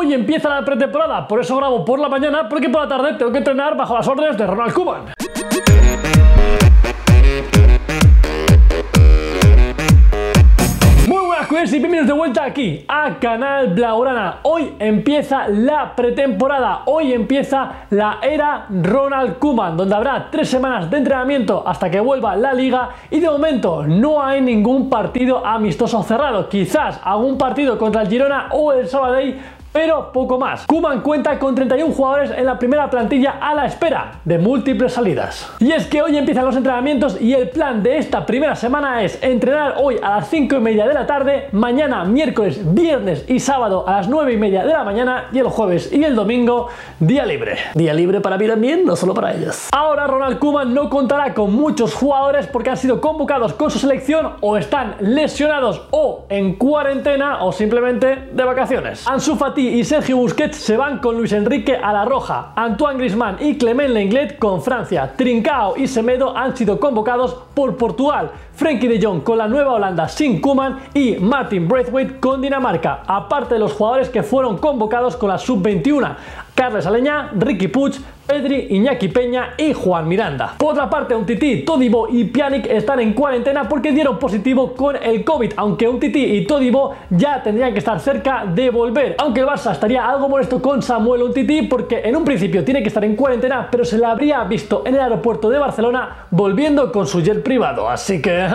Hoy empieza la pretemporada, por eso grabo por la mañana, porque por la tarde tengo que entrenar bajo las órdenes de Ronald Koeman. Y bienvenidos de vuelta aquí a Canal Blaugrana. Hoy empieza la pretemporada, hoy empieza la era Ronald Koeman, donde habrá 3 semanas de entrenamiento hasta que vuelva la liga y de momento no hay ningún partido amistoso cerrado, quizás algún partido contra el Girona o el Sabadell, pero poco más. Koeman cuenta con 31 jugadores en la primera plantilla a la espera de múltiples salidas. Y es que hoy empiezan los entrenamientos y el plan de esta primera semana es entrenar hoy a las 5:30 de la tarde, mañana miércoles, viernes y sábado a las 9:30 de la mañana y el jueves y el domingo día libre. Día libre para mí también, no solo para ellos. Ahora Ronald Koeman no contará con muchos jugadores porque han sido convocados con su selección o están lesionados o en cuarentena o simplemente de vacaciones. Ansu Fati y Sergio Busquets se van con Luis Enrique a la roja, Antoine Griezmann y Clement Lenglet con Francia, Trincao y Semedo han sido convocados por Portugal, Frenkie de Jong con la Nueva Holanda sin Koeman y Martin Braithwaite con Dinamarca, aparte de los jugadores que fueron convocados con la sub-21, Carles Aleñá, Riqui Puig, Pedri, Iñaki Peña y Juan Miranda. Por otra parte, Umtiti, Todibo y Pjanic están en cuarentena porque dieron positivo con el COVID, aunque Umtiti y Todibo ya tendrían que estar cerca de volver, aunque el Barça estaría algo molesto con Samuel Umtiti porque en un principio tiene que estar en cuarentena, pero se le habría visto en el aeropuerto de Barcelona volviendo con su jet privado, así que...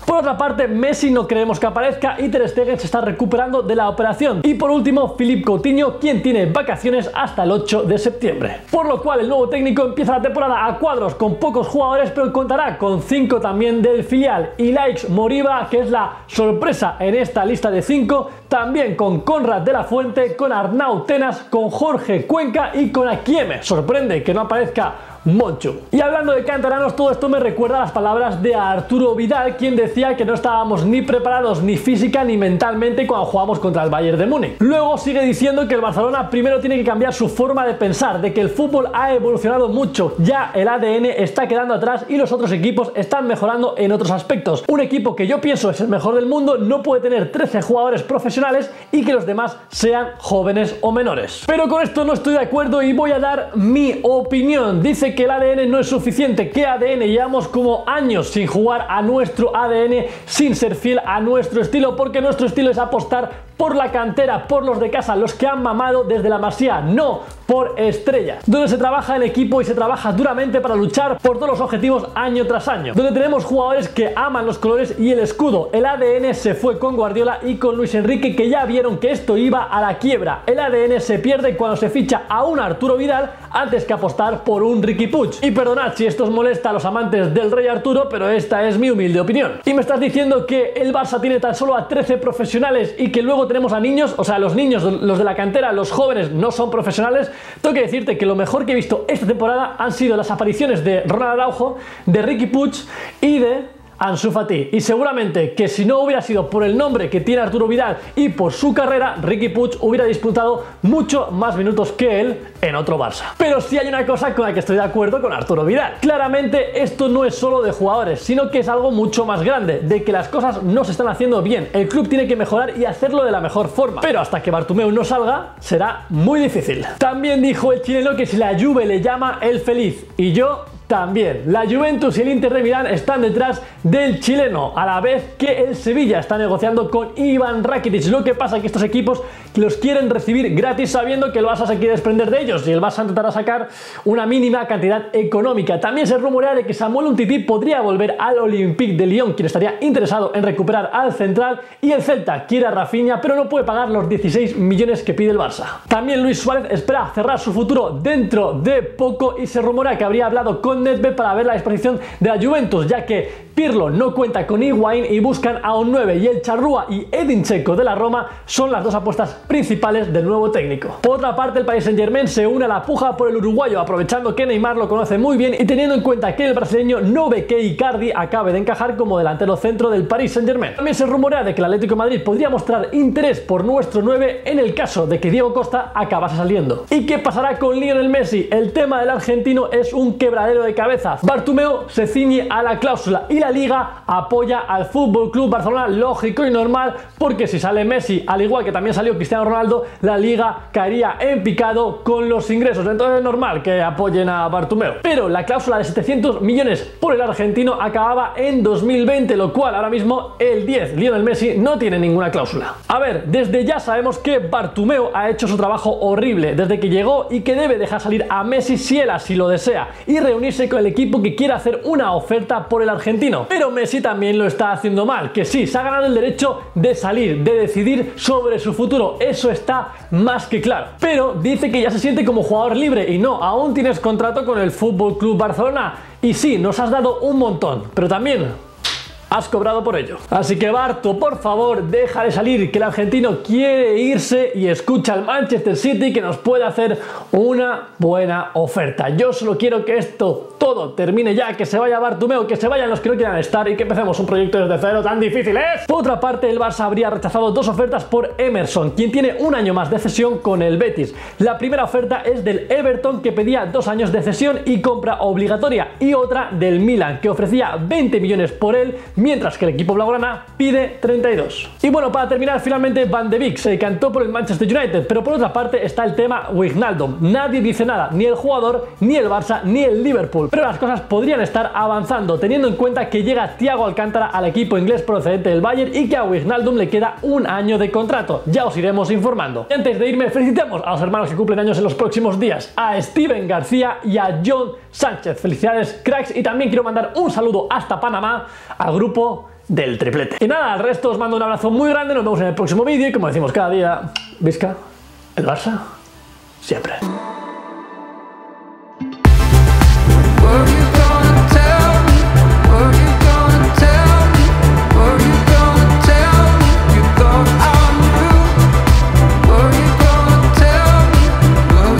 Por otra parte, Messi no creemos que aparezca y Ter Stegen se está recuperando de la operación. Y por último, Philippe Coutinho, quien tiene vacaciones hasta el 8 de septiembre. Por lo cual el nuevo técnico empieza la temporada a cuadros con pocos jugadores, pero contará con 5 también del filial. Ilaix Moriba, que es la sorpresa en esta lista de 5, también con Conrad de la Fuente, con Arnau Tenas, con Jorge Cuenca y con Akieme. Sorprende que no aparezca Monchu. Y hablando de canteranos, todo esto me recuerda a las palabras de Arturo Vidal, quien decía que no estábamos ni preparados ni física ni mentalmente cuando jugamos contra el Bayern de Múnich. Luego sigue diciendo que el Barcelona primero tiene que cambiar su forma de pensar, de que el fútbol ha evolucionado mucho, ya el ADN está quedando atrás y los otros equipos están mejorando en otros aspectos. Un equipo que yo pienso es el mejor del mundo no puede tener 13 jugadores profesionales y que los demás sean jóvenes o menores. Pero con esto no estoy de acuerdo y voy a dar mi opinión. Dice que el ADN no es suficiente, que ADN llevamos como años sin jugar a nuestro ADN, sin ser fiel a nuestro estilo, porque nuestro estilo es apostar por la cantera, por los de casa, los que han mamado desde la Masía, no por estrellas, donde se trabaja en equipo y se trabaja duramente para luchar por todos los objetivos año tras año, donde tenemos jugadores que aman los colores y el escudo. El ADN se fue con Guardiola y con Luis Enrique, que ya vieron que esto iba a la quiebra. El ADN se pierde cuando se ficha a un Arturo Vidal antes que apostar por un Riqui Puig. Y perdonad si esto os molesta a los amantes del Rey Arturo, pero esta es mi humilde opinión. Y me estás diciendo que el Barça tiene tan solo a 13 profesionales y que luego tenemos a niños, o sea, los niños, los de la cantera, los jóvenes no son profesionales. Tengo que decirte que lo mejor que he visto esta temporada han sido las apariciones de Ronald Araujo, de Riqui Puig y de Ansu Fati. Y seguramente que si no hubiera sido por el nombre que tiene Arturo Vidal y por su carrera, Riqui Puig hubiera disputado mucho más minutos que él en otro Barça. Pero sí hay una cosa con la que estoy de acuerdo con Arturo Vidal. Claramente esto no es solo de jugadores, sino que es algo mucho más grande, de que las cosas no se están haciendo bien. El club tiene que mejorar y hacerlo de la mejor forma. Pero hasta que Bartomeu no salga, será muy difícil. También dijo el chileno que si la Juve le llama, él feliz. Y yo también. La Juventus y el Inter de Milán están detrás del chileno, a la vez que el Sevilla está negociando con Ivan Rakitic. Lo que pasa es que estos equipos los quieren recibir gratis sabiendo que el Barça se quiere desprender de ellos y el Barça intentará sacar una mínima cantidad económica. También se rumorea de que Samuel Umtiti podría volver al Olympique de Lyon, quien estaría interesado en recuperar al central, y el Celta quiere a Rafinha, pero no puede pagar los 16 millones que pide el Barça. También Luis Suárez espera cerrar su futuro dentro de poco y se rumorea que habría hablado con Nedved para ver la disposición de la Juventus, ya que Pirlo no cuenta con Higuaín y buscan a un 9, y el Charrúa y Edin Dzeko de la Roma son las dos apuestas principales del nuevo técnico. Por otra parte, el Paris Saint-Germain se une a la puja por el uruguayo, aprovechando que Neymar lo conoce muy bien y teniendo en cuenta que el brasileño no ve que Icardi acabe de encajar como delantero centro del Paris Saint-Germain. También se rumorea de que el Atlético de Madrid podría mostrar interés por nuestro 9 en el caso de que Diego Costa acabase saliendo. ¿Y qué pasará con Lionel Messi? El tema del argentino es un quebradero de cabezas. Bartomeu se ciñe a la cláusula y la la Liga apoya al Fútbol Club Barcelona, lógico y normal, porque si sale Messi, al igual que también salió Cristiano Ronaldo, la Liga caería en picado con los ingresos. Entonces es normal que apoyen a Bartomeu. Pero la cláusula de 700 millones por el argentino acababa en 2020, lo cual ahora mismo el 10, Lionel Messi, no tiene ninguna cláusula. A ver, desde ya sabemos que Bartomeu ha hecho su trabajo horrible desde que llegó y que debe dejar salir a Messi si él así lo desea y reunirse con el equipo que quiera hacer una oferta por el argentino. Pero Messi también lo está haciendo mal, que sí, se ha ganado el derecho de salir, de decidir sobre su futuro, eso está más que claro. Pero dice que ya se siente como jugador libre y no, aún tienes contrato con el Fútbol Club Barcelona y sí, nos has dado un montón, pero también has cobrado por ello. Así que Barto, por favor, deja de salir, que el argentino quiere irse y escucha al Manchester City que nos puede hacer una buena oferta. Yo solo quiero que esto todo termine ya, que se vaya Bartomeu, que se vayan los que no quieran estar y que empecemos un proyecto desde cero. Tan difícil es. Por otra parte, el Barça habría rechazado dos ofertas por Emerson, quien tiene un año más de cesión con el Betis. La primera oferta es del Everton, que pedía 2 años de cesión y compra obligatoria, y otra del Milan, que ofrecía 20 millones por él, mientras que el equipo blaugrana pide 32. Y bueno, para terminar, finalmente Van de Beek se decantó por el Manchester United, pero por otra parte está el tema Wijnaldum. Nadie dice nada, ni el jugador, ni el Barça, ni el Liverpool, pero las cosas podrían estar avanzando, teniendo en cuenta que llega Thiago Alcántara al equipo inglés procedente del Bayern y que a Wijnaldum le queda 1 año de contrato. Ya os iremos informando. Y antes de irme, felicitemos a los hermanos que cumplen años en los próximos días, a Steven García y a John Sánchez. Felicidades, cracks, y también quiero mandar un saludo hasta Panamá al grupo del triplete. Y nada, al resto os mando un abrazo muy grande, nos vemos en el próximo vídeo y como decimos cada día, Visca, el Barça, siempre.